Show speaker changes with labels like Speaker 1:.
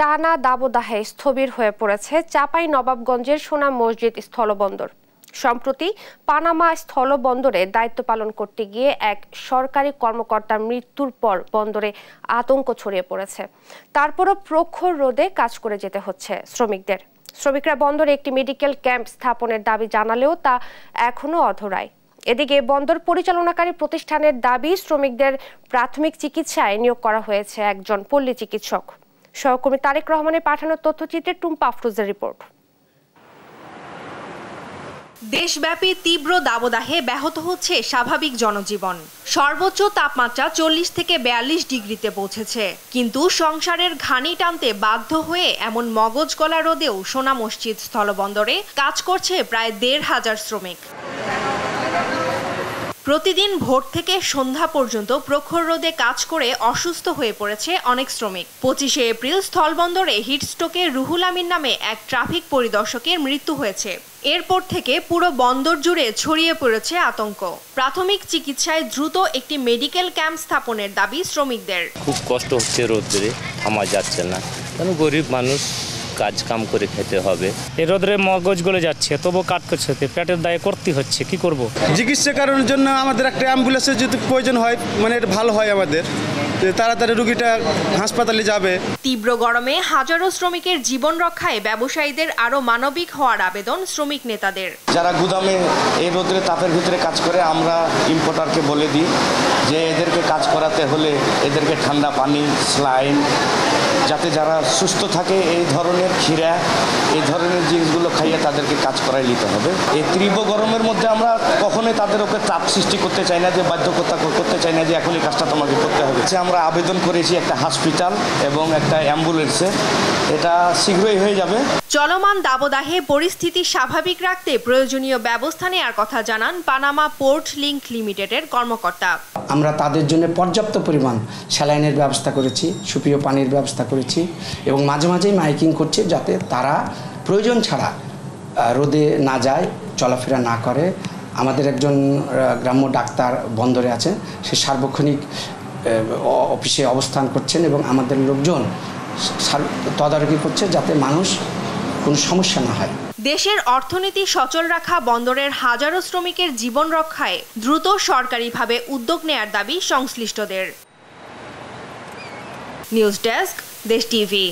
Speaker 1: টানা দাবদাহে স্থবির হয়ে পড়েছে চাঁপাইনবাবগঞ্জের সোনা মসজিদ স্থলবন্দর। সম্প্রতি পানামা স্থলবন্দরে দায়িত্ব পালন করতে গিয়ে এক সরকারি কর্মকর্তার মৃত্যুর পর বন্দরে আতঙ্ক ছড়িয়ে পড়েছে। তারপরও প্রখর রোদে কাজ করে যেতে হচ্ছে শ্রমিকরা বন্দরে একটি মেডিকেল ক্যাম্প স্থাপনের দাবি জানালেও তা এখনো অধরাই। এদিকে বন্দর পরিচালনাকারী প্রতিষ্ঠানের দাবি, শ্রমিকদের প্রাথমিক চিকিৎসায় নিয়োগ করা হয়েছে একজন পল্লী চিকিৎসক। সহকর্মী তারেক রহমানের পাঠানো তথ্যচিত্রে টুম্পা আফরোজের রিপোর্ট।
Speaker 2: দেশব্যাপী তীব্র দাবদাহে ব্যাহত হচ্ছে স্বাভাবিক জনজীবন। সর্বোচ্চ তাপমাত্রা 40 থেকে 42 ডিগ্রিতে পৌঁছেছে। কিন্তু সংসারের ঘানি টানতে বাধ্য হয়ে এমন মগজ গলা রোদেও সোনা মসজিদ স্থলবন্দরে কাজ করছে প্রায় ১৫০০ শ্রমিক। প্রতিদিন ভোর থেকে সন্ধ্যা পর্যন্ত প্রখর রোদে কাজ করে অসুস্থ হয়ে পড়েছে অনেক শ্রমিক। ২৫শে এপ্রিল স্থলবন্দরে হিটস্ট্রোকে রুহুল আমিন নামে এক ট্রাফিক পরিদর্শকের মৃত্যু হয়েছে। এরপর থেকে পুরো বন্দর জুড়ে ছড়িয়ে পড়েছে আতঙ্ক। প্রাথমিক চিকিৎসায় দ্রুত একটি মেডিকেল ক্যাম্প স্থাপনের দাবি শ্রমিকদের।
Speaker 3: খুব কষ্ট হচ্ছে, রোদ্রে থামা যাচ্ছে না, কারণ গরিব মানুষ কাজ কাম করে খেতে হবে।
Speaker 4: এই রোদ্রে মগজ গলে যাচ্ছে, তবু কাট করছে, পেটের দায়ে করতে হচ্ছে, কি করব।
Speaker 5: চিকিৎসা কারণের জন্য আমাদের একটা অ্যাম্বুলেন্সের যদি প্রয়োজন হয়, মানে এটা ভালো হয় আমাদের, তাড়াতাড়ি রোগীটা হাসপাতালে যাবে।
Speaker 2: তীব্র গরমে হাজারো শ্রমিকের জীবন রক্ষায় ব্যবসায়ীদের আরো মানবিক হওয়ার আবেদন শ্রমিক নেতাদের।
Speaker 6: যারা গুদামে এই রোদ্রে তাপের ভিতরে কাজ করে, আমরা ইম্পোর্টারকে বলে দিই যে এদেরকে কাজ করাতে হলে এদেরকে ঠান্ডা পানি, স্লাইন, যাতে যারা সুস্থ থাকে এই ধরনের ক্ষীরা, এই ধরনের জিনিসগুলো খাইয়ে তাদেরকে কাজ করাই নিতে হবে। এই তীব্র গরমের মধ্যে আমরা কখনোই তাদের উপর চাপ সৃষ্টি করতে চাই না, যে বাধ্যকতা করতে চাই না যে এখনই কাজটা তোমাকে করতে হবে। আমরা আবেদন করেছি একটা হসপিটাল এবং একটা অ্যাম্বুলেন্সে, এটা শীঘ্রই হয়ে যাবে।
Speaker 2: চলমান দাবদাহে পরিস্থিতি স্বাভাবিক রাখতে প্রয়োজনীয় ব্যবস্থা নেওয়ার কথা জানান পানামা পোর্ট লিংক লিমিটেডের কর্মকর্তা।
Speaker 7: আমরা তাদের জন্য পর্যাপ্ত পরিমাণ স্যালাইনের ব্যবস্থা করেছি, সুপেয় পানির ব্যবস্থা করেছি এবং মাঝে মাঝেই মাইকিং করছে যাতে তারা প্রয়োজন ছাড়া রোদে না যায়, চলাফেরা না করে। আমাদের একজন গ্রাম্য ডাক্তার বন্দরে আছেন, সে সার্বক্ষণিক অফিসে অবস্থান করছেন এবং আমাদের লোকজন তদারকি করছে যাতে মানুষ কোনো সমস্যা না হয়।
Speaker 2: দেশের অর্থনীতি সচল রাখা বন্দরের হাজারো শ্রমিকের জীবন রক্ষায় দ্রুত সরকারিভাবে উদ্যোগ নেয়ার দাবি সংশ্লিষ্টদের। নিউজ ডেস্ক, দেশ টিভি।